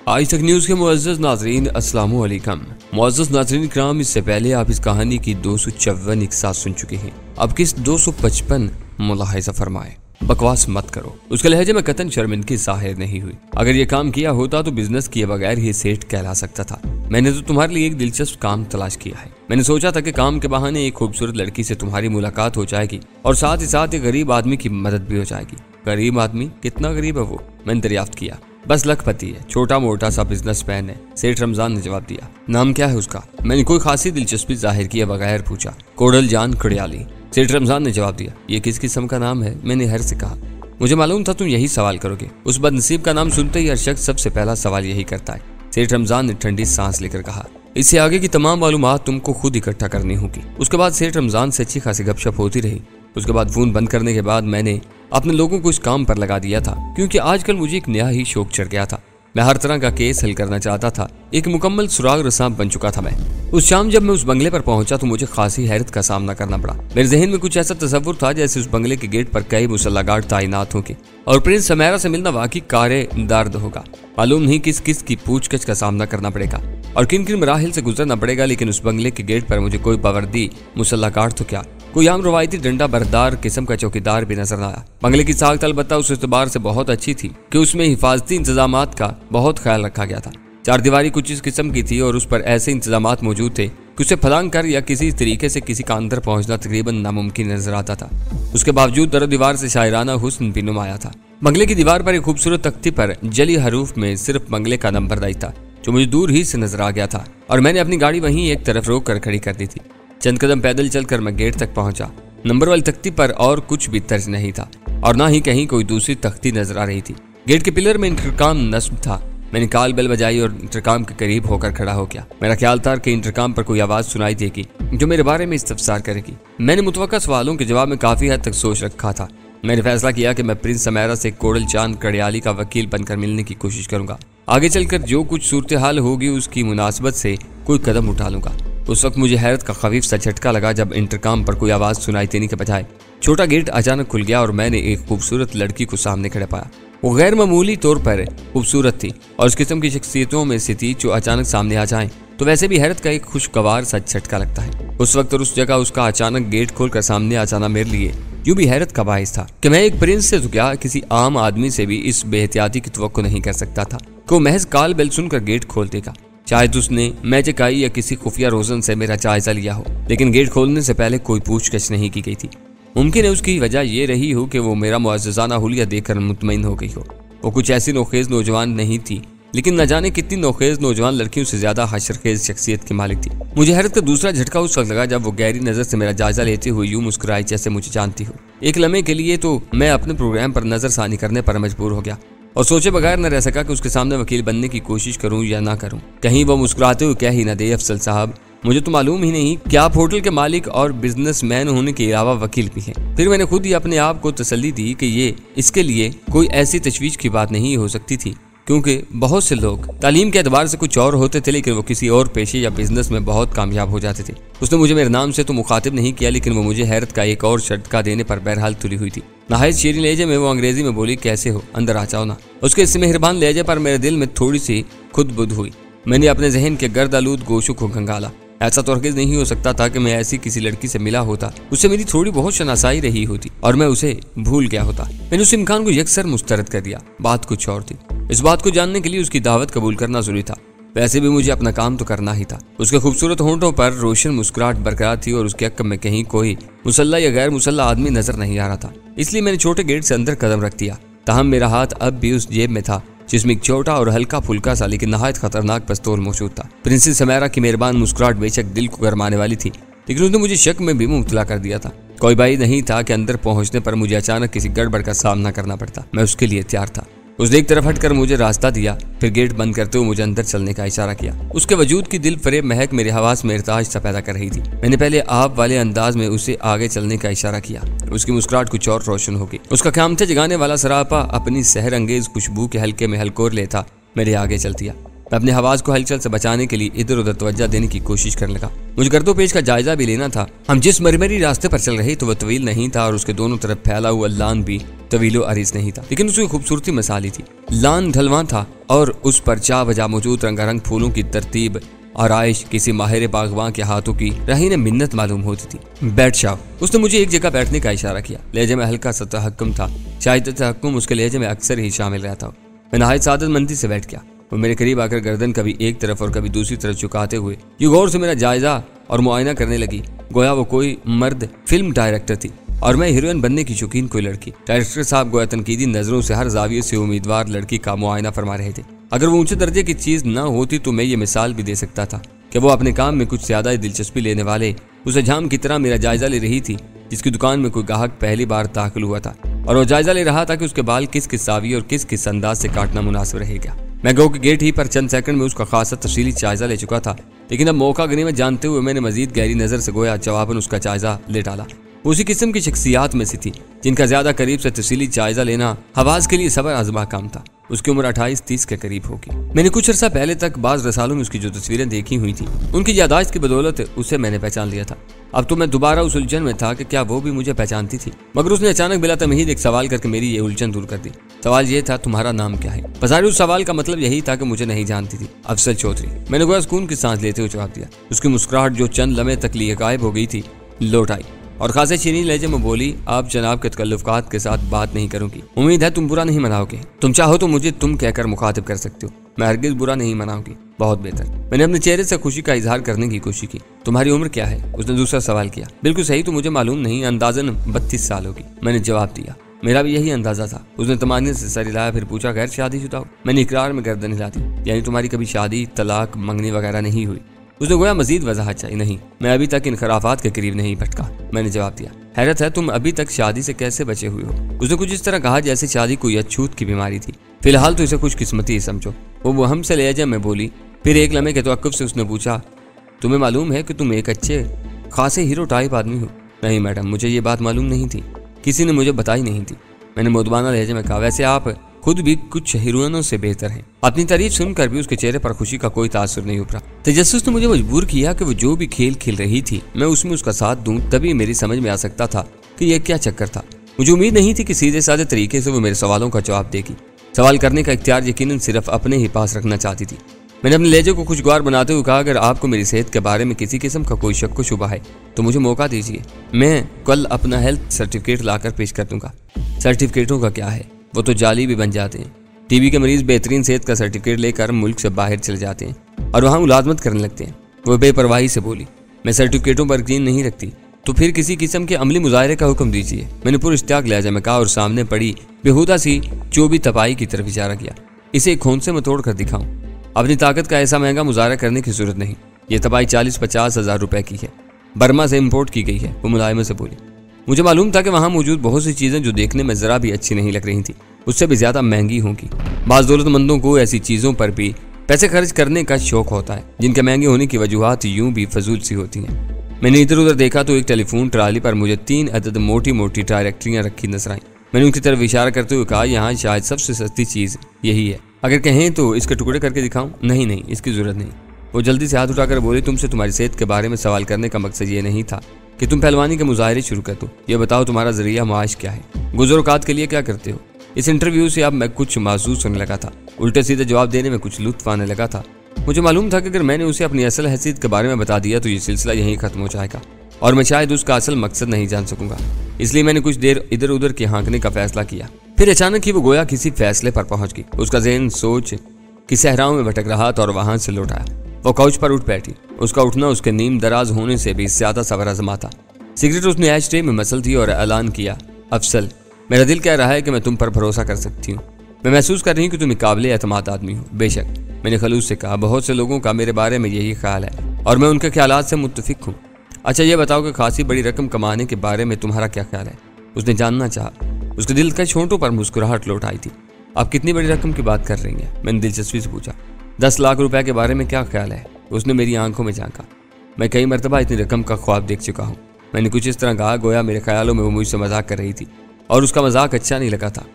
आज तक न्यूज़ के मुअज़्ज़ज़ नाज़रीन अस्सलाम वालेकुम। मुअज़्ज़ज़ नाज़रीन इकराम, इससे पहले आप इस कहानी की 254 एक साथ सुन चुके हैं। अब किस 255 मुलाहिज़ा फरमाए। बकवास मत करो। उसके लहजे में कतन शर्मिंदगी ज़ाहिर नहीं हुई। अगर ये काम किया होता तो बिजनेस किए बगैर ही सेठ कहला सकता था। मैंने तो तुम्हारे लिए एक दिलचस्प काम तलाश किया है। मैंने सोचा था कि काम के बहाने एक खूबसूरत लड़की से तुम्हारी मुलाकात हो जाएगी और साथ ही साथ एक गरीब आदमी की मदद भी हो जाएगी। गरीब आदमी? कितना गरीब है वो? मैंने दरियाफ्त किया। बस लखपति है, छोटा मोटा सा बिजनेसमैन है, सेठ रमजान ने जवाब दिया। नाम क्या है उसका? मैंने कोई खासी दिलचस्पी जाहिर किए बगैर पूछा। कोडल जान कड़ियाली, सेठ रमजान ने जवाब दिया। ये किस किस्म का नाम है? मैंने हर से कहा। मुझे मालूम था तुम यही सवाल करोगे। उस बदनसीब का नाम सुनते ही हर शख्स सबसे पहला सवाल यही करता है। सेठ रमजान ने ठंडी सांस लेकर कहा। इससे आगे की तमाम मालूमात तुमको खुद इकट्ठा करनी होगी। उसके बाद सेठ रमजान से अच्छी खासी गपशप होती रही। उसके बाद फोन बंद करने के बाद मैंने अपने लोगों को इस काम पर लगा दिया था, क्योंकि आजकल मुझे एक नया ही शौक चढ़ गया था। मैं हर तरह का केस हल करना चाहता था। एक मुकम्मल सुराग रसां बन चुका था मैं। उस शाम जब मैं उस बंगले पर पहुंचा तो मुझे खासी हैरत का सामना करना पड़ा। मेरे जहन में कुछ ऐसा तस्वुर था जैसे उस बंगले के गेट पर कई मुसल्ला गार्ड तैनात होंगे और प्रिंस समैरा से मिलना वाकई कारे दर्द होगा। मालूम नहीं किस किस की पूछगछ का सामना करना पड़ेगा और किन किन मराहिल से गुजरना पड़ेगा, लेकिन उस बंगले के गेट पर मुझे कोई बावर्दी मुसल्ला गार्ड तो क्या, कोई आम रवायती डंडा बरदार किस्म का चौकीदार भी नजर न आया। बंगले की साख अलबत्ता उस एतबार से बहुत अच्छी थी कि उसमें हिफाजती इंतजामात का बहुत ख्याल रखा गया था। चार दीवारी कुछ इस किस्म की थी और उस पर ऐसे इंतजामात मौजूद थे कि उसे फलांग कर या किसी तरीके से किसी का अंदर पहुंचना तकरीबन नामुमकिन नजर आता था। उसके बावजूद दर दीवार से शायराना हुस्न भी नुमाया था। बंगले की दीवार पर एक खूबसूरत तख्ती पर जली हरूफ में सिर्फ बंगले का नंबर दाई था, जो मुझे दूर ही से नजर आ गया था और मैंने अपनी गाड़ी वहीं एक तरफ रोक कर खड़ी कर दी थी। चंद कदम पैदल चलकर मैं गेट तक पहुंचा। नंबर वाली तख्ती पर और कुछ भी दर्ज नहीं था और ना ही कहीं कोई दूसरी तख्ती नजर आ रही थी। गेट के पिलर में इंटरकॉम नस्ब था। मैंने काल बेल बजाई और इंटरकॉम के करीब होकर खड़ा हो गया। मेरा ख्याल था कि इंटरकॉम पर कोई आवाज सुनाई देगी जो मेरे बारे में इस्तफसार करेगी। मैंने मुतवक्का सवालों के जवाब में काफी हद तक सोच रखा था। मैंने फैसला किया कि मैं प्रिंस समैरा से कोडल चांद कड़ियाली का वकील बनकर मिलने की कोशिश करूंगा। आगे चलकर जो कुछ सूरत हाल होगी उसकी मुनासबत से कोई कदम उठा लूंगा। उस वक्त मुझे हैरत का खफीफ सा झटका लगा जब इंटरकॉम पर कोई आवाज सुनाई देने के बजाय छोटा गेट अचानक खुल गया और मैंने एक खूबसूरत लड़की को सामने खड़ा पाया। वो गैर मामूली तौर पर खूबसूरत थी और उस किस्म की शख्सियतों में से थी जो अचानक सामने आ जाएं तो वैसे भी हैरत का एक खुशगवार सा झटका लगता है। उस वक्त और उस जगह उसका अचानक गेट खोलकर सामने आ जाना मेरे लिए यूं भी हैरत का बाइस था कि मैं एक प्रिंस से तो क्या किसी आम आदमी से भी इस बेहतियाती की तवक्को नहीं कर सकता था कि वो महज काल बेल सुनकर गेट खोल देगा। शायद उसने मैजिक आई या किसी खुफिया रोजन से मेरा जायजा लिया हो, लेकिन गेट खोलने से पहले कोई पूछगछ नहीं की गई थी। मुमकिन है उसकी वजह ये रही हो कि वो मेरा मुअज़्ज़ज़ाना हुलिया देखकर मुतमईन हो गई हो। वो कुछ ऐसी नौखेज नौजवान नहीं थी, लेकिन न जाने कितनी नौखेज नौजवान लड़कियों से ज्यादा हशरखेज शख्सियत की मालिक थी। मुझे हैरत का दूसरा झटका उस वक्त लगा जब वो गहरी नजर से मेरा जायजा लेते हुए यूं मुस्कुराई जैसे मुझे जानती हो। एक लम्हे के लिए तो मैं अपने प्रोग्राम पर नजरसानी करने पर मजबूर हो गया और सोचे बगैर न रह सका कि उसके सामने वकील बनने की कोशिश करूं या ना करूं। कहीं वो मुस्कुराते हुए क्या ही ना दे, अफसल साहब मुझे तो मालूम ही नहीं कि आप होटल के मालिक और बिजनेसमैन होने के अलावा वकील भी हैं। फिर मैंने खुद ही अपने आप को तसल्ली दी कि ये इसके लिए कोई ऐसी तशवीश की बात नहीं हो सकती थी, क्योंकि बहुत से लोग तालीम के एतबार से कुछ और होते थे लेकिन वो किसी और पेशे या बिजनेस में बहुत कामयाब हो जाते थे। उसने मुझे मेरे नाम से तो मुखातिब नहीं किया, लेकिन वो मुझे हैरत का एक और झटका देने पर बहरहाल तुली हुई थी। नहायत शीरीन लहजे में वो अंग्रेजी में बोली, कैसे हो, अंदर आ जाओ ना। उसके इस मेहरबान लहजे पर मेरे दिल में थोड़ी सी खुद बुद हुई। मैंने अपने जहन के गर्द आलूद गोशों को खंगाला। ऐसा तो हरगिज़ नहीं हो सकता था कि मैं ऐसी किसी लड़की से मिला होता, उससे मेरी थोड़ी बहुत शनासाई रही होती और मैं उसे भूल गया होता। मैंने उस इम्कान को यकसर मुस्तरद कर दिया। बात कुछ और थी। इस बात को जानने के लिए उसकी दावत कबूल करना जरूरी था। वैसे भी मुझे अपना काम तो करना ही था। उसके खूबसूरत होंठों पर रोशन मुस्कुराहट बरकरार थी और उसके अक्ब में कहीं कोई मुसल्ला या गैर मुसल्ला आदमी नजर नहीं आ रहा था। इसलिए मैंने छोटे गेट से अंदर कदम रख दिया। ताहम मेरा हाथ अब भी उस जेब में था जिसमें एक छोटा और हल्का फुल्का सा लेकिन नहायत खतरनाक पिस्तौल मौजूद था। प्रिंसेस समैरा की मेहरबान मुस्कुराहट बेशक दिल को गरमाने वाली थी, लेकिन उसने मुझे शक में भी मुब्तला कर दिया था। कोई बाई नहीं था कि अंदर पहुंचने पर मुझे अचानक किसी गड़बड़ का सामना करना पड़ता। मैं उसके लिए तैयार था। उसने एक तरफ हटकर मुझे रास्ता दिया, फिर गेट बंद करते हुए मुझे अंदर चलने का इशारा किया। उसके वजूद की दिल फरेब महक मेरे हवास में इर्ताज सा पैदा कर रही थी। मैंने पहले आप वाले अंदाज में उसे आगे चलने का इशारा किया। उसकी मुस्कुराहट कुछ और रोशन हो गई। उसका क़यामतें जगाने वाला सरापा अपनी सहर अंगेज खुशबू के हल्के में हलकोर लेता मेरे आगे चल दिया। मैं अपने हवास को हलचल से बचाने के लिए इधर उधर तवज्जो देने की कोशिश करने लगा। मुझे गर्दोपेश का जायजा भी लेना था। हम जिस मरमरी रास्ते पर चल रहे थे वह तवील नहीं था और उसके दोनों तरफ फैला हुआ लान भी तवीलो अरीज नहीं था, लेकिन उसकी खूबसूरती मिसाली थी। लान ढलवां था और उस पर चा बजा मौजूद रंगारंग फूलों की तरतीब आराइश किसी माहिर बागवान के हाथों की रहीन मिन्नत मालूम होती थी। बैठ जाओ। उसने मुझे एक जगह बैठने का इशारा किया। लहजे में हल्का सा तहक्कुम था, शायद तहक्कुम उसके लहजे में अक्सर ही शामिल रहता हो। मैं नहायत सादतमंदी से बैठ गया। वो मेरे करीब आकर गर्दन कभी एक तरफ और कभी दूसरी तरफ झुकाते हुए यूं गौर से मेरा जायजा और मुआयना करने लगी, गोया वो कोई मर्द फिल्म डायरेक्टर थी और मैं हीरोइन बनने की शौकीन कोई लड़की। डायरेक्टर साहब गोया तनकीदी नजरों से हर जाविये से उम्मीदवार लड़की का मुआयना फरमा रहे थे। अगर वो ऊंचे दर्जे की चीज न होती तो मैं ये मिसाल भी दे सकता था कि वो अपने काम में कुछ ज्यादा ही दिलचस्पी लेने वाले उस हजाम की तरह मेरा जायजा ले रही थी जिसकी दुकान में कोई ग्राहक पहली बार दाखिल हुआ था और वो जायजा ले रहा था कि उसके बाल किस किस सावी और किस किस अंदाज से काटना मुनासिब रहेगा। मैं गो के गेट ही पर चंद सेकंड में उसका खासा तफसीली जायजा ले चुका था, लेकिन अब मौका गनीमत जानते हुए मैंने मजीद गहरी नजर से गोया जवाबन उसका जायजा ले डाला। उसी किस्म की शख्सियात में से थी जिनका ज्यादा करीब से तफसीली जायजा लेना हवास के लिए सबर आजमा काम था। उसकी उम्र 28-30 के करीब होगी। मैंने कुछ अर्सा पहले तक बाज रसालों में उसकी जो तस्वीरें देखी हुई थी उनकी यादाश्त की बदौलत उसे मैंने पहचान लिया था। अब तो मैं दोबारा उस उलझन में था कि क्या वो भी मुझे पहचानती थी, मगर उसने अचानक बिला तमहीद एक सवाल करके मेरी ये उलझन दूर कर दी। सवाल ये था, तुम्हारा नाम क्या है? बजारी उस सवाल का मतलब यही था कि मुझे नहीं जानती थी। अफसल चौधरी। मैंने गोया सुकून की सांस लेते हुए जवाब दिया। उसकी मुस्कुराहट जो चंद लम्हे तक लिए गायब हो गई थी लौट आई और खासे चीनी लहजे में बोली, आप जनाब के तकल्लुफ़ात के साथ बात नहीं करूंगी। उम्मीद है तुम बुरा नहीं मनाओगे। तुम चाहो तो मुझे तुम कहकर मुखातिब कर सकते हो। मैं हरगिज़ बुरा नहीं मनाऊंगी। बहुत बेहतर। मैंने अपने चेहरे से खुशी का इजहार करने की कोशिश की। तुम्हारी उम्र क्या है? उसने दूसरा सवाल किया। बिल्कुल सही तो मुझे मालूम नहीं, अंदाजन 32 साल होगी। मैंने जवाब दिया। मेरा भी यही अंदाजा था। उसने तमानियत से सर हिलाया, फिर पूछा, गैर शादीशुदा हो? मैंने इकरार में गर्दन हिला दी। यानी तुम्हारी कभी शादी, तलाक, मंगनी वगैरह नहीं हुई? उसने गोया मजीद वजाहत चाहिए। नहीं, मैं अभी तक इन खराफात के करीब नहीं भटका। मैंने जवाब दिया। हैरत है, तुम अभी तक शादी से कैसे बचे हुए हो? उसने कुछ इस तरह कहा जैसे शादी कोई अछूत की बीमारी थी। फिलहाल तो इसे कुछ किस्मती ही समझो। वो हमसे लहजे में बोली। फिर एक लम्हे के तवक्कुफ से उसने पूछा, तुम्हें मालूम है कि तुम एक अच्छे खासे हीरो टाइप आदमी हो? नहीं मैडम, मुझे ये बात मालूम नहीं थी, किसी ने मुझे बताई नहीं थी। मैंने मुदबाना लहजे में कहा, वैसे आप खुद भी कुछ हीरोइनों से बेहतर हैं। अपनी तारीफ सुनकर भी उसके चेहरे पर खुशी का कोई तासुर नहीं उभरा। तजस्सुस ने मुझे मजबूर किया कि वो जो भी खेल खेल रही थी मैं उसमें उसका साथ दूं, तभी मेरी समझ में आ सकता था कि यह क्या चक्कर था। मुझे उम्मीद नहीं थी कि सीधे साधे तरीके से वो मेरे सवालों का जवाब देगी। सवाल करने का इख्तियार यकीनन सिर्फ अपने ही पास रखना चाहती थी। मैंने अपने लहजे को खुशगवार बनाते हुए कहा, अगर आपको मेरी सेहत के बारे में किसी किस्म का कोई शक शुबा है तो मुझे मौका दीजिए। मैं कल अपना हेल्थ सर्टिफिकेट लाकर पेश कर दूंगा। सर्टिफिकेटों का क्या है, वो तो जाली भी बन जाते हैं। टीबी के मरीज बेहतरीन सेहत का सर्टिफिकेट लेकर मुल्क से बाहर चले जाते हैं और वहाँ मुलाजमत करने लगते हैं। वो बेपरवाही से बोली, मैं सर्टिफिकेटों पर यकीन नहीं रखती, तो फिर किसी किस्म के अमली मुजाहरे का हुक्म दीजिए। मैंने पूरे इश्तियाक लहजे में कहा और सामने पड़ी बेहुदा सी चोबी तपाई की तरफ इशारा किया। इसे एक खून से मैं तोड़ कर दिखाऊं? अपनी ताकत का ऐसा महंगा मुजाहरा करने की जरूरत नहीं। ये तपाई 40-50 हज़ार रुपए की है, बर्मा से इम्पोर्ट की गई है। वो मुलायमे से बोली। मुझे मालूम था कि वहाँ मौजूद बहुत सी चीजें जो देखने में जरा भी अच्छी नहीं लग रही थी उससे भी ज्यादा महंगी होंगी। बाज़ दौलतमंदों को ऐसी चीजों पर भी पैसे खर्च करने का शौक होता है जिनके महंगे होने की वजूहात यूं भी फजूल सी होती हैं। मैंने इधर उधर देखा तो एक टेलीफोन ट्राली पर मुझे 3 अदद मोटी मोटी डायरेक्टरियां रखी नजर आई। मैंने उनकी तरफ इशारा करते हुए कहा, यहाँ शायद सबसे सस्ती चीज यही है, अगर कहें तो इसके टुकड़े करके दिखाऊं? नहीं नहीं, इसकी जरूरत नहीं। वो जल्दी से हाथ उठाकर बोली, तुमसे तुम्हारी सेहत के बारे में सवाल करने का मकसद ये नहीं था कि तुम पहलवानी के मुजाहरे शुरू कर दो। ये बताओ तुम्हारा जरिया माश क्या है? गुज़र-औक़ात के लिए क्या करते हो? इस इंटरव्यू से अब मैं कुछ महसूस होने लगा था। उल्टे सीधे जवाब देने में कुछ लुत्फ आने लगा था। मुझे मालूम था कि अगर मैंने उसे अपनी असल हैसियत के बारे में बता दिया तो ये सिलसिला यहीं खत्म हो जाएगा और मैं शायद उसका असल मकसद नहीं जान सकूंगा। इसलिए मैंने कुछ देर इधर उधर के हाँकने का फैसला किया। फिर अचानक ही वो गोया किसी फैसले पर पहुंच गई। उसका ज़हन सोच की सहराओं में भटक रहा था और वहां से लौट आया। वो काउच पर उठ बैठी। उसका उठना उसके नीम दराज होने से भी ज्यादा सबर-आज़मा था। सिगरेट उसने एश ट्रे में मसल थी और ऐलान किया, अफसल, मेरा दिल कह रहा है कि मैं तुम पर भरोसा कर सकती हूँ। मैं महसूस कर रही हूँ कि तुम काबिल एतमाद आदमी हो। बेशक, मैंने खलूस से कहा, बहुत से लोगों का मेरे बारे में यही ख्याल है और मैं उनके ख्यालात से मुत्तफिक हूँ। अच्छा ये बताओ कि खासी बड़ी रकम कमाने के बारे में तुम्हारा क्या ख्याल है? उसने जानना चाहा। उसके दिल के छोटों पर मुस्कुराहट लौट आई थी। आप कितनी बड़ी रकम की बात कर रही हैं? मैंने दिलचस्पी से पूछा। 10 लाख रुपए के बारे में क्या ख्याल है? उसने मेरी आंखों में झांका। मैं कई मरतबा इतनी रकम का ख्वाब देख चुका हूँ। मैंने कुछ इस तरह कहा गोया मेरे ख्यालों में वो मुझसे मजाक कर रही थी और उसका मजाक अच्छा नहीं लगा था।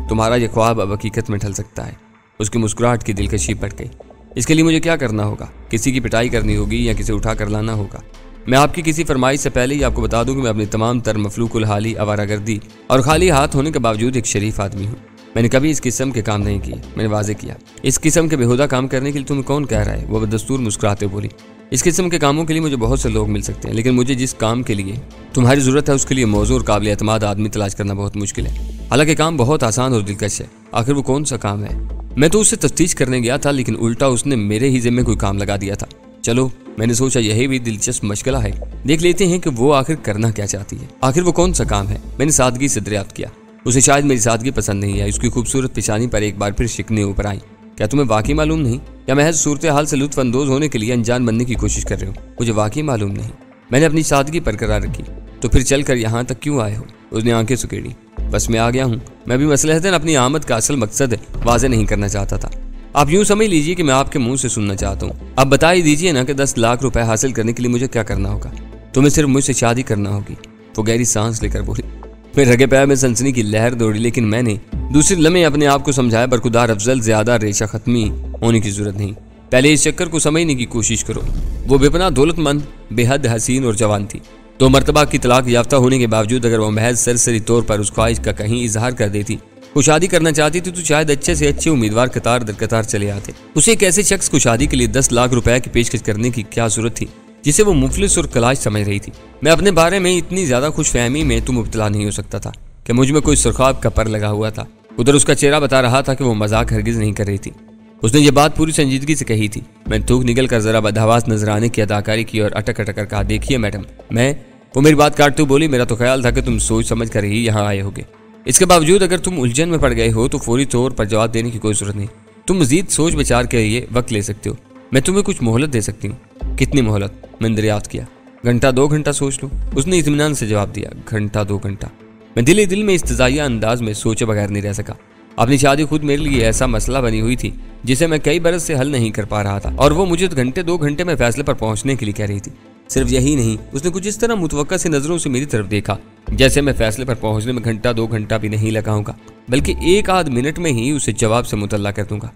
तुम्हारा ये ख्वाब अब हकीकत में ढल सकता है। उसकी मुस्कुराहट की दिलकशी पड़ गई। इसके लिए मुझे क्या करना होगा? किसी की पिटाई करनी होगी या किसे उठा कर लाना होगा? मैं आपकी किसी फरमाइश से पहले ही आपको बता दूं कि मैं अपनी तमाम तर मफलूकुल हाली, आवारागर्दी और खाली हाथ होने के बावजूद एक शरीफ आदमी हूँ। मैंने कभी इस किस्म के काम नहीं किए। मैंने वाजे किया, इस किस्म के बेहुदा काम करने के लिए तुम्हें कौन कह रहा है? वो बदस्तूर मुस्कुराते बोली, इस किस्म के कामों के लिए मुझे बहुत से लोग मिल सकते हैं, लेकिन मुझे जिस काम के लिए तुम्हारी जरूरत है उसके लिए मौजूद और काबिल एतमाद आदमी तलाश करना बहुत मुश्किल है। हालांकि काम बहुत आसान और दिलकश है। आखिर वो कौन सा काम है? मैं तो उससे तफ्तीश करने गया था, लेकिन उल्टा उसने मेरे ही जिम्मे कोई काम लगा दिया था। चलो, मैंने सोचा यही भी दिलचस्प मशगला है, देख लेते हैं कि वो आखिर करना क्या चाहती है। आखिर वो कौन सा काम है? मैंने सादगी से दरियाफ्त किया। उसे शायद मेरी सादगी पसंद नहीं आई। उसकी खूबसूरत पेशानी पर एक बार फिर शिकने ऊपर आई। क्या तुम्हें वाकई मालूम नहीं, या महज सूरत हाल से लुत्फ अंदोज होने के लिए अनजान बनने की कोशिश कर रहे हो? मुझे वाकई मालूम नहीं। मैंने अपनी सादगी बरकरार रखी। तो फिर चलकर यहाँ तक क्यों आए हो? उसने आंखें सुकेड़ी। बस मैं आ गया हूँ। मैं भी मसलहतन अपनी आमद का असल मकसद वाजे नहीं करना चाहता था। आप यूं समझ लीजिए कि मैं आपके मुंह से सुनना चाहता हूँ। अब बता ही दीजिए ना कि 10 लाख रुपए हासिल करने के लिए मुझे क्या करना होगा? तुम्हें सिर्फ मुझसे शादी करना होगी। वो गहरी सांस लेकर बोली। मेरे रगे पैर में सनसनी की लहर दौड़ी, लेकिन मैंने दूसरे लम्हे अपने आप को समझाया, बरखुदार अफजल, ज्यादा रेशा खत्मी होने की जरूरत नहीं। पहले इस चक्कर को समझने की कोशिश करो। वो बेपनाह दौलतमंद, बेहद हसीन और जवान थी। 2 मरतबा की तलाक याफ्ता होने के बावजूद अगर वो महज सरसरी तौर पर उस ख्वाहिश का कहीं इजहार कर देती, वो शादी करना चाहती थी, तो शायद अच्छे से अच्छे उम्मीदवार कतार दर कतार चले आते। उसे एक ऐसे शख्स को शादी के लिए 10 लाख रुपए की पेशकश करने की क्या जरूरत थी जिसे वो मुफलिस और कलाश समझ रही थी? मैं अपने बारे में इतनी ज्यादा खुशफहमी में तो मुब्तला नहीं हो सकता था कि मुझ में कोई सुरखाब का पर लगा हुआ था। उधर उसका चेहरा बता रहा था कि वो मजाक हरगिज नहीं कर रही थी। उसने ये बात पूरी संजीदगी से कही थी। मैं थूक निकल कर जरा बदहवास नजर आने की अदाकारी की और अटक अटक कर कहा, देखिए मैडम, वो मेरी बात काटते हुए बोली, मेरा तो ख्याल था कि तुम सोच समझ कर ही यहाँ आए होगे। इसके बावजूद अगर तुम उलझन में पड़ गए हो तो फौरी तौर पर जवाब देने की कोई जरूरत नहीं। तुम मजीद सोच विचार के लिए वक्त ले सकते हो। मैं तुम्हें कुछ मोहलत दे सकती हूँ। कितनी मोहलत? मैंने दरियाफ्त किया। घंटा 2 घंटा सोच लो। उसने इत्मीनान से जवाब दिया, घंटा 2 घंटा। मैं दिल में इस्तजाइया अंदाज में सोचे बगैर नहीं रह सका। अपनी शादी खुद मेरे लिए ऐसा मसला बनी हुई थी जिसे मैं कई बरस से हल नहीं कर पा रहा था, और वो मुझे घंटे 2 घंटे में फैसले पर पहुंचने के लिए कह रही थी। सिर्फ यही नहीं, उसने कुछ इस तरह मुतवक्का से नजरों से मेरी तरफ देखा जैसे मैं फैसले पर पहुंचने में घंटा 2 घंटा भी नहीं लगाऊंगा, बल्कि 1 आध मिनट में ही उसे जवाब से मुतल्ला कर दूंगा।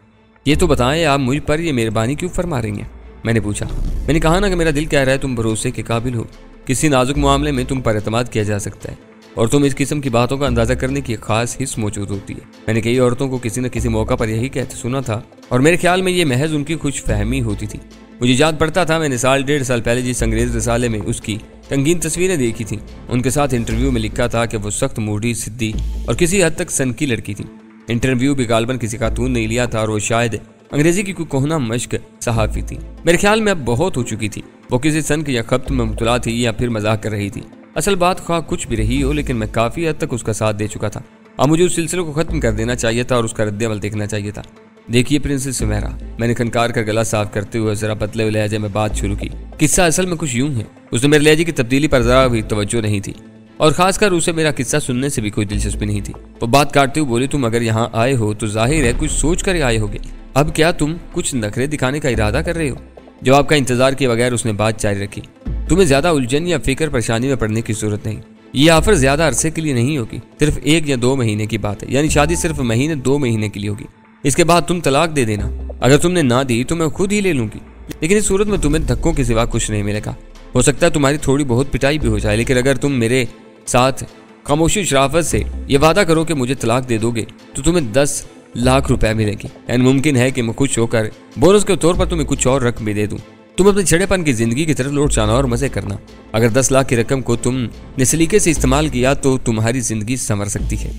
ये तो बताएं, आप मुझ पर ये मेहरबानी क्यों फरमा रही हैं? मैंने पूछा। मैंने कहा ना कि मेरा दिल कह रहा है तुम भरोसे के काबिल हो। किसी नाजुक मामले में तुम पर एतमाद किया जा सकता है, और तुम इस किस्म की बातों का अंदाजा करने की खास हिस्स मौजूद होती है। मैंने कई औरतों को किसी न किसी मौका पर यही कहते सुना था, और मेरे ख्याल में ये महज उनकी खुशफहमी होती थी। मुझे याद पड़ता था मैंने 1.5 साल पहले जिस अंग्रेज रिसाले में उसकी रंगीन तस्वीरें देखी थी, उनके साथ इंटरव्यू में लिखा था कि वो सख्त मूडी, सिद्दी और किसी हद तक सनकी लड़की थी। इंटरव्यू भी गालबन किसी खातून ने लिया था, और वो शायद अंग्रेजी की कोई कोहना मश्क सहाफी थी। मेरे ख्याल में अब बहुत हो चुकी थी। वो किसी सन या खपत में मुबतला थी या फिर मजाक कर रही थी। असल बात खा कुछ भी रही हो, लेकिन मैं काफी हद तक उसका साथ दे चुका था। अब मुझे उस सिलसिले को खत्म कर देना चाहिए था और उसका रद्द-ए-अमल देखना चाहिए था। देखिए प्रिंसेस सुमेरा, मैंने खनकार कर गला साफ करते हुए जरा बदले हुए लहजे में बात शुरू की। किस्सा असल में कुछ यूं है। उसने मेरे लहजे की तब्दीली पर जरा भी तवज्जो नहीं थी, और खासकर उसे मेरा किस्सा सुनने से भी कोई दिलचस्पी नहीं थी। वो बात काटते हुए बोली, तुम अगर यहाँ आए हो तो जाहिर है कुछ सोच कर आए होगे। अब क्या तुम कुछ नखरे दिखाने का इरादा कर रहे हो? जवाब का इंतजार किए बगैर उसने बात जारी रखी। तुम्हें ज्यादा उलझन या फिक्र परेशानी में पड़ने की जरूरत नहीं। ये ऑफर ज्यादा अरसे के लिए नहीं होगी, सिर्फ 1 या 2 महीने की बात है। यानी शादी सिर्फ महीने 2 महीने के लिए होगी। इसके बाद तुम तलाक दे देना। अगर तुमने ना दी तो मैं खुद ही ले लूंगी, लेकिन इस सूरत में तुम्हें धक्कों के सिवा कुछ नहीं मिलेगा। हो सकता है तुम्हारी थोड़ी बहुत पिटाई भी हो जाए, लेकिन अगर तुम मेरे साथ खामोशी शराफत से ये वादा करो कि मुझे तलाक दे दोगे तो तुम्हें 10 लाख रुपए मिलेगी। यानी मुमकिन है कि मैं खुश होकर बोनस के तौर पर तुम्हें कुछ और रकम भी दे दूं। तुम अपने छड़ेपन की जिंदगी की तरफ लौट जाना और मजे करना। अगर 10 लाख की रकम को तुमने सलीके से इस्तेमाल किया तो तुम्हारी जिंदगी संवर सकती है।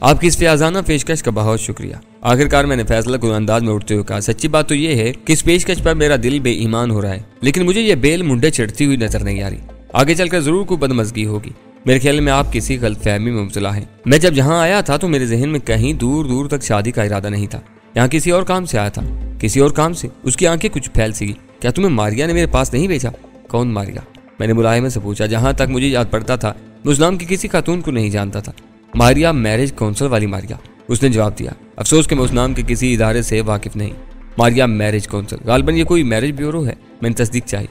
आपकी इस फियाजाना पेशकश का बहुत शुक्रिया। आखिरकार मैंने फैसला को अंदाज में उठते हुए कहा, सच्ची बात तो यह है कि इस पेशकश पर मेरा दिल बेईमान हो रहा है, लेकिन मुझे यह बेल मुंडे चढ़ती हुई नजर नहीं आ रही। आगे चलकर जरूर कोई बदमजगी होगी। मेरे ख्याल में आप किसी गलतफहमी में मुब्तला हैं। मैं जब यहाँ आया था तो मेरे जहन में कहीं दूर दूर तक शादी का इरादा नहीं था। यहाँ किसी और काम से आया था। किसी और काम से? उसकी आंखें कुछ फैल सी। क्या तुम्हें मारिया ने मेरे पास नहीं भेजा? कौन मारिया? मैंने मुलाहिमे से पूछा। जहां तक मुझे याद पड़ता था मैं उस नाम की किसी खातून को नहीं जानता था। मारिया, मैरिज काउंसिल वाली मारिया, उसने जवाब दिया। अफसोस कि मैं उस नाम के किसी इदारे से वाकिफ नहीं। मारिया मैरिज काउंसिल, गालबन ये कोई मैरिज ब्यूरो है। मैंने तस्दीक चाही।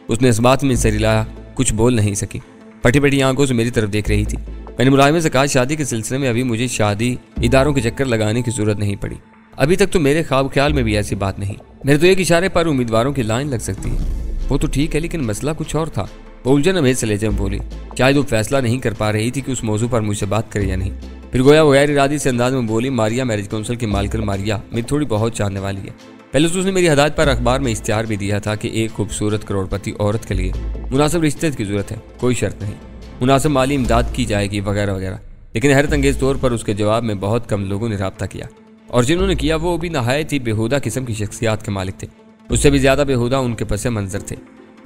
उसने इस बात में सरिलाया, कुछ बोल नहीं सकी। फटी फटी आंखों से मेरी तरफ देख रही थी। मैंने मुलाहिमे से कहा, शादी के सिलसिले में अभी मुझे शादी इदारों के चक्कर लगाने की जरूरत नहीं पड़ी। अभी तक तो मेरे ख्वाब ख्याल में भी ऐसी बात नहीं। मेरे तो एक इशारे पर उम्मीदवारों की लाइन लग सकती है। वो तो ठीक है, लेकिन मसला कुछ और था। वो उलझन हमें से लेजम बोली। शायद वो फैसला नहीं कर पा रही थी कि उस मौजू पर मुझसे बात करे या नहीं। फिर गोया गैर इरादी से अंदाज में बोली, मारिया मैरिज काउंसिल की मालकिन मारिया मेरी थोड़ी बहुत चाहने वाली है। पहले तो उसने मेरी हदायत पर अखबार में इश्तिहार भी दिया था कि एक खूबसूरत करोड़पति औरत के लिए मुनासिब रिश्ते की जरूरत है, कोई शर्त नहीं, मुनासिब माली इमदाद की जाएगी वगैरह वगैरह। लेकिन हैरत अंगेज तौर पर उसके जवाब में बहुत कम लोगों ने राब्ता किया, और जिन्होंने किया वो भी नहायत ही बेहुदा किस्म की शख्सियात के मालिक थे। उससे भी ज्यादा बेहुदा उनके पसे मंजर थे।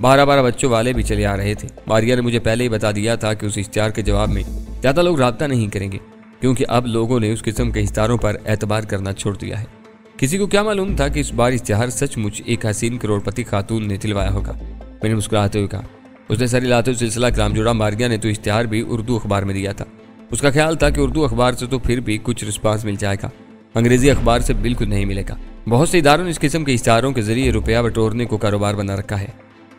12-12 बच्चों वाले भी चले आ रहे थे। मारिया ने मुझे पहले ही बता दिया था कि उस इश्तिहार के जवाब में ज्यादा लोग राब्ता नहीं करेंगे, क्योंकि अब लोगों ने उस किस्म के इश्तिहारों पर एतबार करना छोड़ दिया है। किसी को क्या मालूम था कि इस बार इश्तिहार सचमुच एक हसीन करोड़पति खातून ने दिलवाया होगा। मैंने मुस्कुराते हुए कहा। उसने सर हिलाते हुए सिलसिला कराम जोड़ा। मारिया ने तो इश्तिहार भी उर्दू अखबार में दिया था। उसका ख्याल था कि उर्दू अखबार से तो फिर भी कुछ रिस्पांस मिल जाएगा, अंग्रेजी अखबार से बिल्कुल नहीं मिलेगा। बहुत से इदारों ने इस किस्म के इश्तिहारों के जरिए रुपया बटोरने को कारोबार बना रखा है,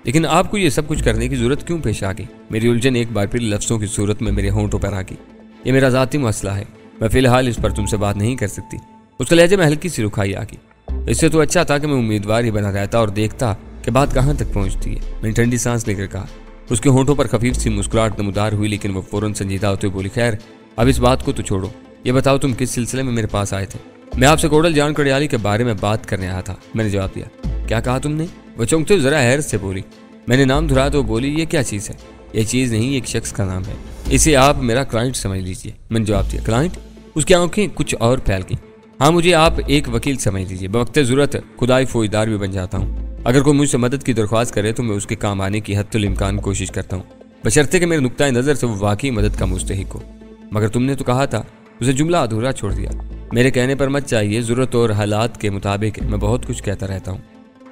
लेकिन आपको ये सब कुछ करने की जरूरत क्यों पेश आ गई? मेरी उलझन एक बार फिर लफ्जों की सूरत में मेरे होंठों पर आ गई। ये मेरा जाती मसला है, मैं फिलहाल इस पर तुमसे बात नहीं कर सकती। उसके लहजे में हल्की सी रुखाई आ गई। इससे तो अच्छा था कि मैं उम्मीदवार ही बना रहता और देखता कि बात कहाँ तक पहुँचती है। मैंने ठंडी सांस लेकर कहा। उसके होंठों पर खफीफ सी मुस्कुराहट नमूदार हुई, लेकिन वो फौरन संजीदा होते हुए बोली, खैर अब इस बात को तो छोड़ो, ये बताओ तुम किस सिलसिले में मेरे पास आए थे? मैं आपसे कोडल जान कड़ियाली के बारे में बात करने आया था, मैंने जवाब दिया। क्या कहा तुमने? वो चौंकते हुए जरा हैरत से बोली। मैंने नाम दोहराया तो बोली, ये क्या चीज़ है? ये चीज़ नहीं, एक शख्स का नाम है, इसे आप मेरा क्लाइंट समझ लीजिए। मैंने जवाब दिया। क्लाइंट? उसकी आंखें कुछ और फैल गई। हाँ, मुझे आप एक वकील समझ लीजिए। बवक्ते ज़रूरत खुदाई फौजदार भी बन जाता हूँ। अगर कोई मुझसे मदद की दरख्वास्त करे तो मैं उसके काम आने की हद्दुल इम्कान कोशिश करता हूँ, बशर्ते कि मेरे नुक्ता नज़र से वो वाकई मदद का मुस्तहिक हो। मगर तुमने तो कहा था। उसे जुमला अधूरा छोड़ दिया। मेरे कहने पर मत चाहिए, ज़रूरत और हालात के मुताबिक मैं बहुत कुछ कहता रहता हूँ,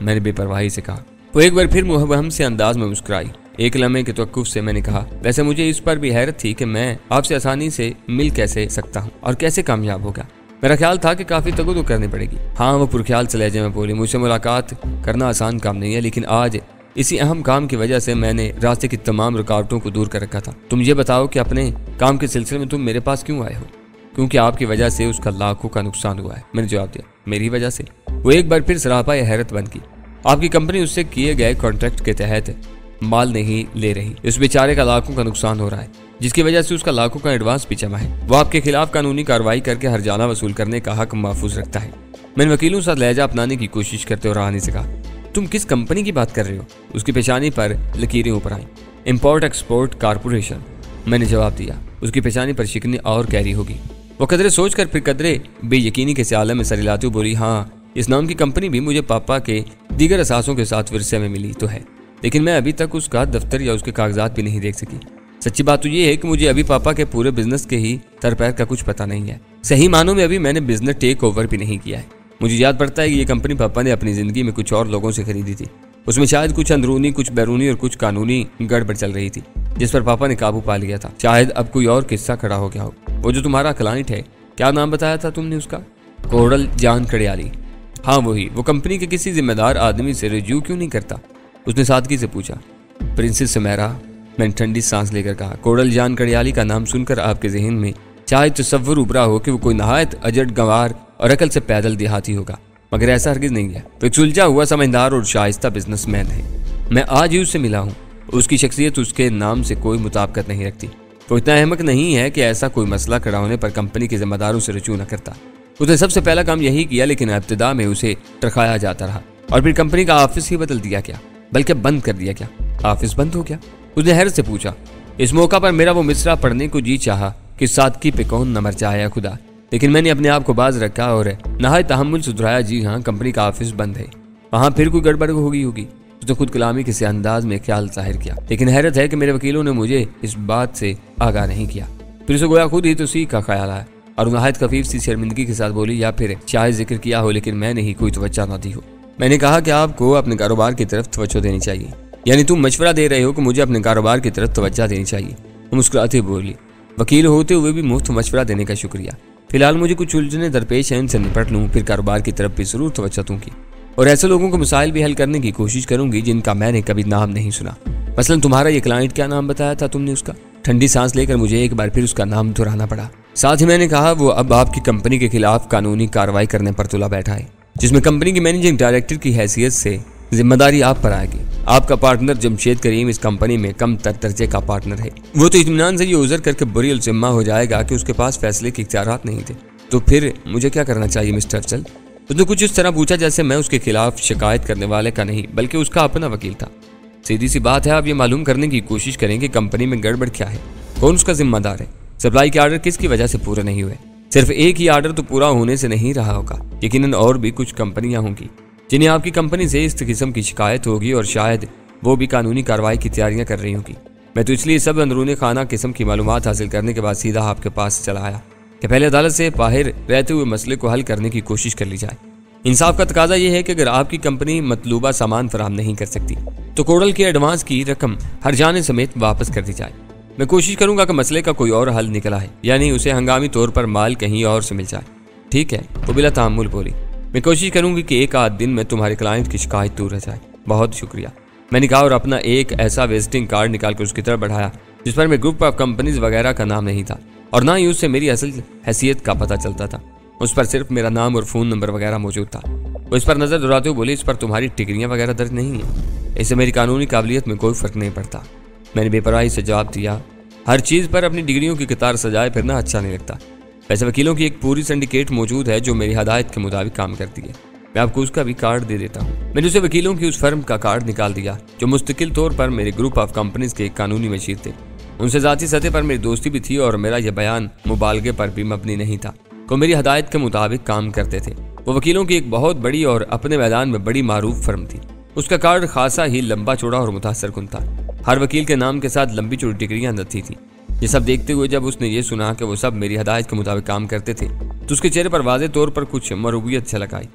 मैंने बेपरवाही से कहा। वो एक बार फिर मुहब्बम से अंदाज में मुस्कुराई। एक लम्हे के तवक्कुफ से मैंने कहा, वैसे मुझे इस पर भी हैरत थी कि मैं आपसे आसानी से मिल कैसे सकता हूँ और कैसे कामयाब होगा। मेरा ख्याल था कि काफ़ी तगो तो करनी पड़ेगी। हाँ, वो पुरख्याल से लहजे में बोली, मुझसे मुलाकात करना आसान काम नहीं है, लेकिन आज इसी अहम काम की वजह से मैंने रास्ते की तमाम रुकावटों को दूर कर रखा था। तुम ये बताओ कि अपने काम के सिलसिले में तुम मेरे पास क्यों आए हो? क्योंकि आपकी वजह से उसका लाखों का नुकसान हुआ है, मैंने जवाब दिया। मेरी वजह से? वो एक बार फिर सरापा हैरत बन की। आपकी कंपनी उससे किए गए कॉन्ट्रैक्ट के तहत माल नहीं ले रही। इस बेचारे का लाखों का नुकसान हो रहा है, जिसकी वजह से उसका लाखों का एडवांस भी जमा है। वो आपके खिलाफ कानूनी कार्रवाई करके हर्जाना वसूल करने का हक महफूज रखता है। मैंने वकीलों साथ लहजा अपनाने की कोशिश करते हुए रानी से कहा, तुम किस कंपनी की बात कर रहे हो? उसकी पेशानी पर लकीरें ऊपर आई। इम्पोर्ट एक्सपोर्ट कारपोरेशन, मैंने जवाब दिया। उसकी पेशानी पर शिकनी और गहरी होगी। वो कदरे सोच कर फिर कदरे बेयकीनी के स्याले में सर हिलाते हुए बोली, हाँ, इस नाम की कंपनी भी मुझे पापा के दीगर असासों के साथ विरसे में मिली तो है, लेकिन मैं अभी तक उसका दफ्तर या उसके कागजात भी नहीं देख सकी। सच्ची बात तो ये है कि मुझे अभी पापा के पूरे बिजनेस के ही तरपैर का कुछ पता नहीं है। सही मानों में अभी मैंने बिजनेस टेक ओवर भी नहीं किया है। मुझे याद पड़ता है कि ये कंपनी पापा ने अपनी जिंदगी में कुछ और लोगों से खरीदी थी। उसमें शायद कुछ अंदरूनी, कुछ बैरूनी और कुछ कानूनी गड़बड़ चल रही थी, जिस पर पापा ने काबू पा लिया था। शायद अब कोई और किस्सा खड़ा हो गया हो। वो जो तुम्हारा क्लाइंट है, क्या नाम बताया था तुमने उसका? कोडल जान कड़ियाली। हाँ वही। वो कंपनी के किसी जिम्मेदार आदमी से रिज्यू क्यों नहीं करता? उसने सादगी से पूछा। प्रिंसेस सुमेरा, मैंने ठंडी सांस लेकर कहा। कोडल जान कड़ियाली का नाम सुनकर आपके जहन में चाहे तसव्वुर उभरा हो कि वो कोई नहायत अजट गंवार और अकल से पैदल देहाती होगा, मगर ऐसा हरगिज नहीं है। वो एक सुलझा हुआ, समझदार और शाइस्ता बिजनेसमैन है। मैं आज ही उससे मिला हूँ। उसकी शख्सियत उसके नाम से कोई मुताबिकत नहीं रखती। वो इतना अहमक नहीं है कि ऐसा कोई मसला खड़ा होने पर कंपनी के जिम्मेदारों से रजू न करता। उसने सबसे पहला काम यही किया, लेकिन इब्तिदा में उसे टरखाया जाता रहा और फिर कंपनी का ऑफिस ही बदल दिया गया, बल्कि बंद कर दिया गया। ऑफिस बंद हो गया? उसने हैरत से पूछा। इस मौका पर मेरा वो मिसरा पढ़ने को जी चाहा कि सादगी पे कौन न मर जाए खुदा, लेकिन मैंने अपने आप को बाज रखा और नहायत तहम्मुल से दोहराया, जी हाँ, कंपनी का ऑफिस बंद है। वहाँ फिर कोई गड़बड़ होगी। उसने खुद कलामी किसी अंदाज में ख्याल जाहिर किया, लेकिन हैरत है कि मेरे वकीलों ने मुझे इस बात से आगाह नहीं किया। फिर उसे गोया खुद ही तो सी का ख्याल आया और नहायत खफीफ सी शर्मिंदगी के साथ बोली, या फिर चाहे जिक्र किया हो लेकिन मैंने ही कोई तवज्जो न दी हो। मैंने कहा कि आपको अपने कारोबार की तरफ तवज्जो देनी चाहिए, यानी तुम मशवरा दे रहे हो कि मुझे अपने कारोबार की तरफ तवज्जो देनी चाहिए। वो मुस्कुराते बोली, वकील होते हुए भी मुफ्त मशवरा देने का शुक्रिया। फिलहाल मुझे कुछ उलझने दरपेश हैं, इनसे निपट लूँ, फिर कारोबार की तरफ भी जरूर तवज्जो दूंगी और ऐसे लोगों को मसाइल भी हल करने की कोशिश करूंगी जिनका मैंने कभी नाम नहीं सुना। मसलन तुम्हारा ये क्लाइंट, क्या नाम बताया था तुमने उसका? ठंडी सांस लेकर मुझे एक बार फिर उसका नाम दोहराना पड़ा। साथ ही मैंने कहा वो अब आपकी कंपनी के खिलाफ कानूनी कार्रवाई करने पर तुला बैठा है, जिसमें कंपनी की मैनेजिंग डायरेक्टर की हैसियत से जिम्मेदारी आप पर आएगी। आपका पार्टनर जमशेद करीम इस कंपनी में कम तर दर्जे का पार्टनर है। वो तो इत्मीनान से ये उज़र करके बुरी जिम्मा हो जाएगा कि उसके पास फैसले के इख्तियारात नहीं थे। तो फिर मुझे क्या करना चाहिए मिस्टर अफजल? उसने कुछ इस तरह पूछा जैसे मैं उसके खिलाफ शिकायत करने वाले का नहीं बल्कि उसका अपना वकील था। सीधी सी बात है, आप ये मालूम करने की कोशिश करें कि कंपनी में गड़बड़ क्या है, कौन उसका जिम्मेदार है, सप्लाई के आर्डर किसकी वजह से पूरे नहीं हुए। सिर्फ एक ही आर्डर तो पूरा होने से नहीं रहा होगा, यकीनन और भी कुछ कंपनियां होंगी जिन्हें आपकी कंपनी से इस किस्म की शिकायत होगी और शायद वो भी कानूनी कार्रवाई की तैयारियां कर रही होंगी। मैं तो इसलिए सब अंदरूनी खाना किस्म की मालूमात हासिल करने के बाद सीधा आपके पास चला आया कि पहले अदालत से बाहर रहते हुए मसले को हल करने की कोशिश कर ली जाए। इंसाफ का तकाजा यह है कि अगर आपकी कंपनी मतलूबा सामान फराहम नहीं कर सकती तो कोडल के एडवांस की रकम हर जाने समेत वापस कर दी जाए। मैं कोशिश करूंगा कि मसले का कोई और हल निकला है, यानी उसे हंगामी तौर पर माल कहीं और से मिल जाए। ठीक है, वो बिला तामुल बोली। मैं कोशिश करूंगी कि एक आध दिन में तुम्हारे क्लाइंट की शिकायत दूर रह जाए। बहुत शुक्रिया, मैंने कहा और अपना एक ऐसा विजिटिंग कार्ड निकाल कर उसकी तरफ बढ़ाया जिस पर मैं ग्रुप ऑफ कंपनीज वगैरह का नाम नहीं था और ना ही उससे मेरी असल हैसियत का पता चलता था। उस पर सिर्फ मेरा नाम और फ़ोन नंबर वगैरह मौजूद था। वो इस पर नज़र दुराते हुए बोली, इस पर तुम्हारी डिग्रियाँ वगैरह दर्ज नहीं है, इससे मेरी कानूनी काबिलियत में कोई फ़र्क नहीं पड़ता। मैंने बेपरवाही से जवाब दिया, हर चीज़ पर अपनी डिग्रियों की कतार सजाए फिरना अच्छा नहीं लगता। वैसे वकीलों की एक पूरी सिंडिकेट मौजूद है जो मेरी हदायत के मुताबिक काम करती है। मैं आपको उसका भी कार्ड दे देता हूँ। मैंने उसे वकीलों की उस फर्म का कार्ड निकाल दिया जो मुस्तकिल तौर पर मेरे ग्रुप ऑफ कंपनीज के कानूनी मशीर थे। उनसे ज़ाती सतह पर मेरी दोस्ती भी थी और मेरा यह बयान मुबालगे पर भी मबनी नहीं था। वो मेरी हदायत के मुताबिक काम करते थे। वो वकीलों की एक बहुत बड़ी और अपने मैदान में बड़ी मारूफ फर्म थी। उसका कार्ड खासा ही लंबा चौड़ा और मुतासर कुन था। हर वकील के नाम के साथ लंबी चौड़ी डिग्रियां नथी थी। ये सब देखते हुए जब उसने ये सुना कि वो सब मेरी हदायत के मुताबिक काम करते थे तो उसके चेहरे पर वाज़े तौर पर कुछ मरूबियत झलक आई।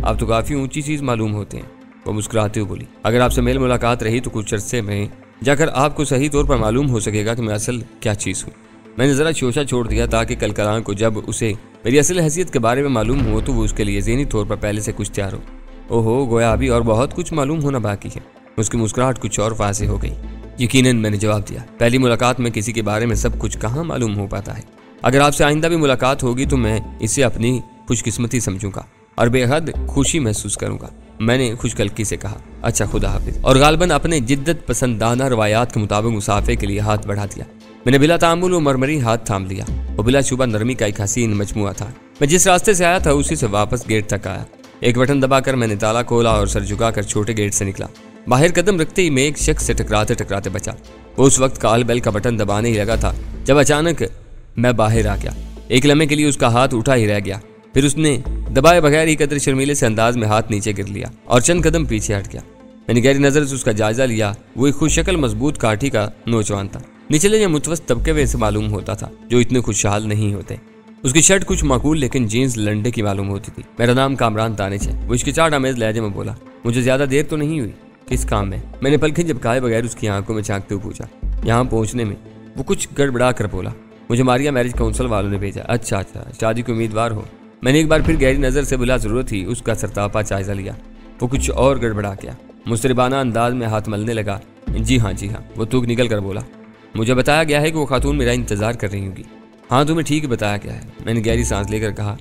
आप तो काफ़ी ऊंची चीज़ मालूम होते हैं, वो मुस्कुराते हुए बोली। अगर आपसे मेल मुलाकात रही तो कुछ अरसे में जाकर आपको सही तौर पर मालूम हो सकेगा कि मैं असल क्या चीज़ हूँ। मैंने ज़रा शोशा छोड़ दिया ताकि कल कलां को जब उसे मेरी असल हैसियत के बारे में मालूम हो तो वो उसके लिए ज़हनी तौर पर पहले से कुछ तैयार हो। ओहो, गोया अभी और बहुत कुछ मालूम होना बाकी है। उसकी मुस्कुराहट कुछ और वाज़ेह हो गई। यकीनन, मैंने जवाब दिया, पहली मुलाकात में किसी के बारे में सब कुछ कहाँ मालूम हो पाता है। अगर आपसे आइंदा भी मुलाकात होगी तो मैं इसे अपनी खुशकिस्मती समझूंगा और बेहद खुशी महसूस करूंगा। मैंने खुशकल्की से कहा, अच्छा खुदा हाफिज, और गालबन अपने जिद्दत पसंदाना रवायात के मुताबिक मुसाफे के लिए हाथ बढ़ा दिया। मैंने बिला तामुल व मरमरी हाथ थाम लिया। वो बिला शुबा नरमी का एक हसीन मजमुआ था। मैं जिस रास्ते से आया था उसी से वापस गेट तक आया। एक बटन दबाकर मैंने ताला खोला और सर झुकाकर छोटे गेट से निकला। बाहर कदम रखते ही मैं एक शख्स से टकराते टकराते बचा। वो उस वक्त कॉल बेल का बटन दबाने ही लगा था जब अचानक मैं बाहर आ गया। एक लम्हे के लिए उसका हाथ उठा ही रह गया, फिर उसने दबाए बगैर ही कदर शर्मीले से अंदाज में हाथ नीचे गिर लिया और चंद कदम पीछे हट गया। मैंने गहरी नजर से उसका जायजा लिया। वो एक खुशशक्ल मजबूत काठी का नौजवान था। निचले या मुतवस्त तबके में से मालूम होता था जो इतने खुशहाल नहीं होते। उसकी शर्ट कुछ माकूल लेकिन जीन्स लंडे की मालूम होती थी। मेरा नाम कामरान दानिश है। वो हिचकिचाहट आमेज लहजे में बोला, मुझे ज्यादा देर तो नहीं हुई? किस काम में? मैंने पलकें झपकाए बगैर उसकी आंखों में झांकते हुए पूछा। यहाँ पहुंचने में। वो कुछ गड़बड़ा कर बोला, मुझे मारिया मैरिज काउंसिल वालों ने भेजा। अच्छा, शादी के उम्मीदवार हो? मैंने एक बार फिर गहरी नज़र से बिला ज़रूरत ही उसका सरतापा जायजा लिया। वो कुछ और गड़बड़ा गया। मुस्तरबाना अंदाज में हाथ मलने लगा। जी हाँ, वो तूक निकल कर बोला, मुझे बताया गया है कि वो खातून मेरा इंतजार कर रही होगी। हाँ, तुम्हें ठीक बताया गया है। मैंने गहरी सांस लेकर कहा,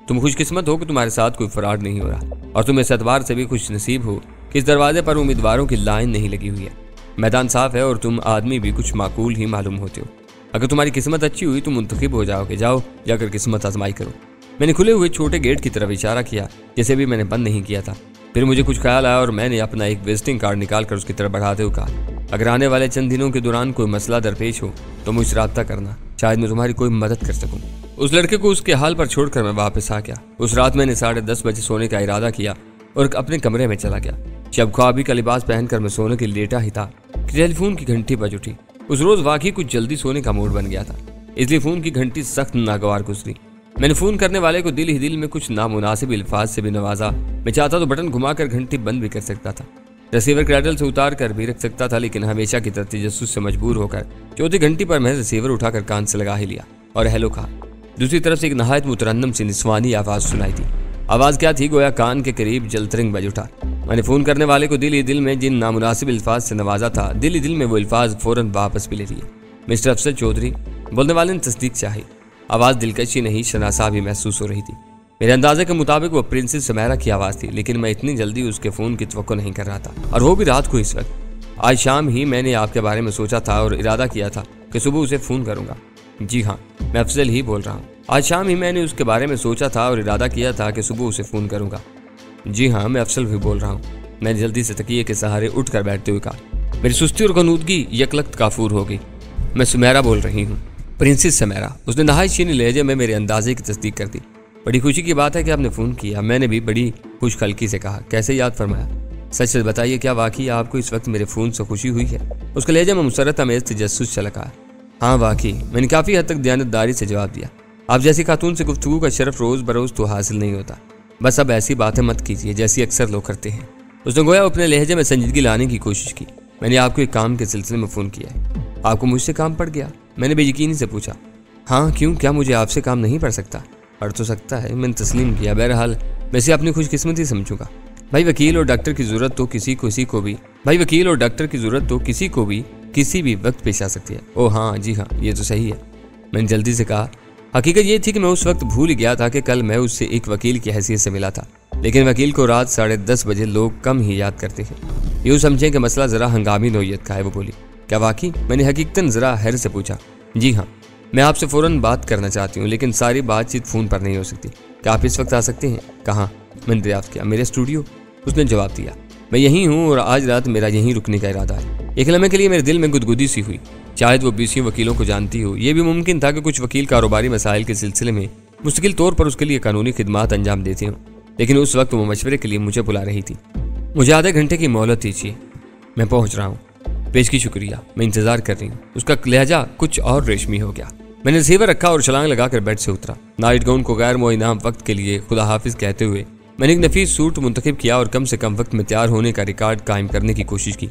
तुम खुशकिस्मत हो कि तुम्हारे साथ कोई फ्रॉड नहीं हो रहा और तुम इस एतबार से भी खुश नसीब हो कि इस दरवाजे पर उम्मीदवारों की लाइन नहीं लगी हुई है। मैदान साफ है और तुम आदमी भी कुछ माकूल ही मालूम होते हो। अगर तुम्हारी किस्मत अच्छी हुई तो मुंतखब हो जाओगे। जाओ जाकर किस्मत आजमाई करो। मैंने खुले हुए छोटे गेट की तरफ इशारा किया जिसे भी मैंने बंद नहीं किया था। फिर मुझे कुछ ख्याल आया और मैंने अपना एक विजिटिंग कार्ड निकाल कर उसकी तरफ बढ़ाते हुए कहा, अगर आने वाले चंद दिनों के दौरान कोई मसला दरपेश हो तो मुझसे राब्ता करना, शायद मैं तुम्हारी कोई मदद कर सकूं। उस लड़के को उसके हाल पर छोड़कर मैं वापस आ गया। उस रात मैंने 10:30 बजे सोने का इरादा किया और अपने कमरे में चला गया। जब ख्वाबी का लिबास पहनकर मैं सोने के लेटा ही था कि टेलीफोन की घंटी बज उठी। उस रोज वाकई कुछ जल्दी सोने का मूड बन गया था, इसलिए फोन की घंटी सख्त नागवार गुजरी। मैंने फोन करने वाले को दिल ही दिल में कुछ नामुनासिब अल्फाज से भी नवाजा। मैं चाहता तो बटन घुमाकर घंटी बंद भी कर सकता था, रिसीवर क्रैडल से उतार कर भी रख सकता था, लेकिन हमेशा की तरह तजस्सुस से मजबूर होकर चौथी घंटी पर मैंने रिसीवर उठाकर कान से लगा ही लिया और हेलो कहा। दूसरी तरफ से एक नहायत मुतरन्नम सी निस्वानी आवाज सुनाई थी। आवाज क्या थी, गोया कान के करीब जलतरिंग बज उठा। मैंने फोन करने वाले को दिल ही दिल में जिन नामुनासिब अल्फाज से नवाजा था, दिल ही दिल में वो अल्फाज फौरन वापस भी ले लिए। मिस्टर अफसर चौधरी, बोलने वाले ने तस्दीक चाही। आवाज़ दिलकशी नहीं शनासा भी महसूस हो रही थी। मेरे अंदाजे के मुताबिक वो प्रिंसेस समैरा की आवाज़ थी, लेकिन मैं इतनी जल्दी उसके फ़ोन की तवक्को नहीं कर रहा था, और वो भी रात को इस वक्त। आज शाम ही मैंने आपके बारे में सोचा था और इरादा किया था कि सुबह उसे फ़ोन करूँगा। जी हाँ, मैं अफजल ही बोल रहा हूँ। आज शाम ही मैंने उसके बारे में सोचा था और इरादा किया था कि सुबह उसे फ़ोन करूँगा। जी हाँ, मैं अफजल भी बोल रहा हूँ। मैंने जल्दी से तकिए के सहारे उठ कर बैठते हुए कहा। मेरी सुस्ती और गनूदगी यकलख्त काफूर हो गई। मैं सुमेरा बोल रही हूँ। प्रिंसेस समैरा, उसने नहाई चीनी लहजे में मेरे अंदाजे की तस्दीक कर दी। बड़ी खुशी की बात है कि आपने फ़ोन किया। मैंने भी बड़ी खुशखलकी से कहा। कैसे याद फरमाया? सच सच बताइए, क्या वाकई आपको इस वक्त मेरे फ़ोन से खुशी हुई है? उसके लहजे में मुसरत अमेज़ तजस्सुस छलका। हाँ वाकई, मैंने काफ़ी हद तक दयानतदारी से जवाब दिया। आप जैसी खातून से गुफ्तगू का शरफ रोज़ बरोज़ तो हासिल नहीं होता। बस अब ऐसी बातें मत कीजिए जैसी अक्सर लोग करते हैं। उसने गोया अपने लहजे में संजीदगी लाने की कोशिश की। मैंने आपको एक काम के सिलसिले में फ़ोन किया है। आपको मुझसे काम पड़ गया? मैंने बेयकीनी से पूछा। हाँ, क्यों? क्या मुझे आपसे काम नहीं पड़ सकता? पढ़ तो सकता है, मैंने तस्लीम किया। बहरहाल वैसे अपनी खुशकिस्मती समझूंगा। भाई वकील और डॉक्टर की ज़रूरत तो किसी को भी किसी भी वक्त पेश आ सकती है। ओह हाँ, जी हाँ, ये तो सही है। मैंने जल्दी से कहा। हकीकत ये थी कि मैं उस वक्त भूल गया था कि कल मैं उससे एक वकील की हैसियत से मिला था, लेकिन वकील को रात 10:30 बजे लोग कम ही याद करते हैं। यूँ समझें कि मसला ज़रा हंगामी नौयत का है। वो बोली। क्या वाकई? मैंने हकीकतन ज़रा हैरत से पूछा। जी हाँ, मैं आपसे फ़ौरन बात करना चाहती हूँ, लेकिन सारी बातचीत फ़ोन पर नहीं हो सकती। क्या आप इस वक्त आ सकते हैं? कहाँ? मैंने दरियाफ्त किया। मेरे स्टूडियो। उसने जवाब दिया। मैं यहीं हूँ और आज रात मेरा यहीं रुकने का इरादा है। एक लम्हे के लिए मेरे दिल में गुदगुदी सी हुई। शायद वो 20 वकीलों को जानती हो। यह भी मुमकिन था कि कुछ वकील कारोबारी मसाइल के सिलसिले में मुस्तकिल तौर पर उसके लिए कानूनी खिदमात अंजाम देते हों, लेकिन उस वक्त वो मशवरे के लिए मुझे बुला रही थी। मुझे आधे घंटे की मोहलत दीजिए, मैं पहुँच रहा हूँ। पेश की शुक्रिया, मैं इंतज़ार कर रही हूँ। उसका लहजा कुछ और रेशमी हो गया। मैंने रिसीवर रखा और छलांग लगाकर बेड से उतरा। नाइट गाउन को गैर मोइनाम वक्त के लिए खुदा हाफिज कहते हुए मैंने एक नफीस सूट मुंतखब किया और कम से कम वक्त में तैयार होने का रिकॉर्ड कायम करने की कोशिश की।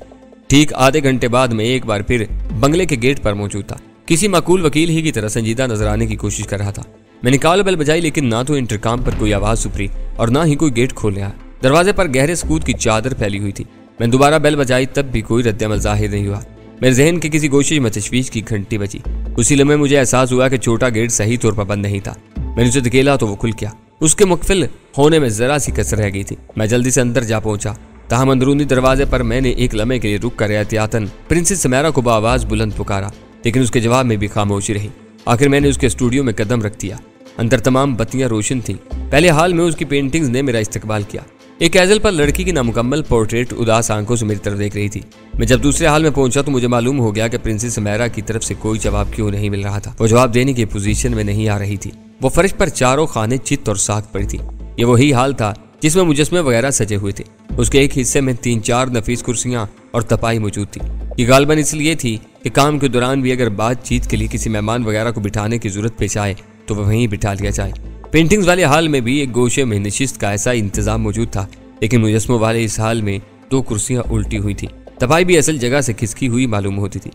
ठीक आधे घंटे बाद मैं एक बार फिर बंगले के गेट पर मौजूद था। किसी माकूल वकील ही की तरह संजीदा नजर आने की कोशिश कर रहा था। मैंने कॉल बेल बजाई, लेकिन ना तो इंटरकॉम पर कोई आवाज़ उभरी और ना ही कोई गेट खोल रहा। दरवाजे पर गहरे सकूत की चादर फैली हुई थी। मैंने दोबारा बेल बजाई, तब भी कोई रद्दअमल जाहिर नहीं हुआ। मेरे जहन के किसी गोशे में तशवीश की घंटी बजी। उसी लम्हे मुझे एहसास हुआ कि छोटा गेट सही तौर पर बंद नहीं था। मैंने उसे धकेला तो वो खुल गया। उसके मुकफिल होने में जरा सी कसर रह गई थी। मैं जल्दी से अंदर जा पहुंचा। ताहम अंदरूनी दरवाजे पर मैंने एक लम्हे के लिए रुक कर एहतियातन प्रिंसेस समैरा को बाआवाज़ बुलंद पुकारा, लेकिन उसके जवाब में भी खामोशी रही। आखिर मैंने उसके स्टूडियो में कदम रख दिया। अंदर तमाम बत्तियां रोशन थीं। पहले हाल में उसकी पेंटिंग्स ने मेरा इस्तकबाल किया। एक एजल पर लड़की की नामुकम्मल पोर्ट्रेट उदास आंखों से मेरी तरफ देख रही थी। मैं जब दूसरे हाल में पहुंचा तो मुझे मालूम हो गया कि प्रिंसेस समैरा की तरफ से कोई जवाब क्यों नहीं मिल रहा था। वो जवाब देने की पोजीशन में नहीं आ रही थी। वो फर्श पर चारों खाने चित और साख पड़ी थी। ये वही हाल था जिसमें मुजस्मे वगैरह सजे हुए थे। उसके एक हिस्से में 3-4 नफीस कुर्सियां और तपाई मौजूद थी। ये गालबन इसलिए थी कि काम के दौरान भी अगर बातचीत के लिए किसी मेहमान वगैरह को बिठाने की जरूरत पेश आए तो वह वहीं बिठा लिया जाए। पेंटिंग्स वाले हाल में भी एक गोशे में नशिस्त का ऐसा इंतजाम मौजूद था, लेकिन मुजस्मों वाले इस हाल में 2 कुर्सियां उल्टी हुई थी। तपाई भी असल जगह से खिसकी हुई मालूम होती थी।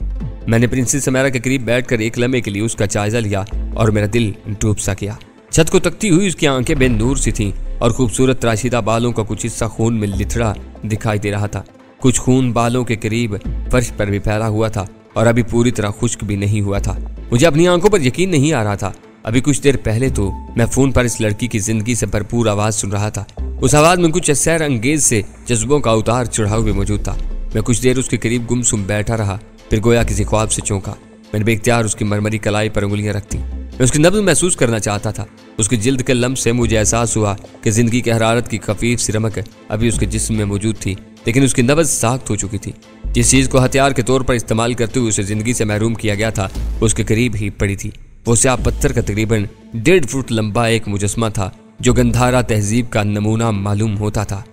मैंने प्रिंसेस समैरा के करीब बैठकर एक लम्हे के लिए उसका जायजा लिया और मेरा दिल डूब सा गया। छत को तकती हुई उसकी आंखें बेनूर सी थीं और खूबसूरत तराशीदा बालों का कुछ हिस्सा खून में लिथड़ा दिखाई दे रहा था। कुछ खून बालों के करीब फर्श पर भी फैला हुआ था और अभी पूरी तरह खुश्क भी नहीं हुआ था। मुझे अपनी आंखों पर यकीन नहीं आ रहा था। अभी कुछ देर पहले तो मैं फोन पर इस लड़की की जिंदगी से भरपूर आवाज सुन रहा था। उस आवाज में कुछ सैर अंगेज से जज्बों का उतार चढ़ाव भी मौजूद था। मैं कुछ देर उसके करीब गुमसुम बैठा रहा, फिर गोया किसी ख्वाब से चौंका। मैंने बेख्तियार उसकी मरमरी कलाई पर उंगलियां रख दी। मैं उसकी नब्ज़ महसूस करना चाहता था। उसकी जिल्द के लम्स से मुझे एहसास हुआ कि जिंदगी की हरारत की खफीफ सी रमक अभी उसके जिस्म में मौजूद थी, लेकिन उसकी नब्ज़ साख्त हो चुकी थी। जिस चीज़ को हथियार के तौर पर इस्तेमाल करते हुए उसे जिंदगी से महरूम किया गया था, उसके करीब ही पड़ी थी। वो स्याह पत्थर का तकरीबन 1.5 फुट लंबा एक मुजस्मा था जो गंधारा तहजीब का नमूना मालूम होता था।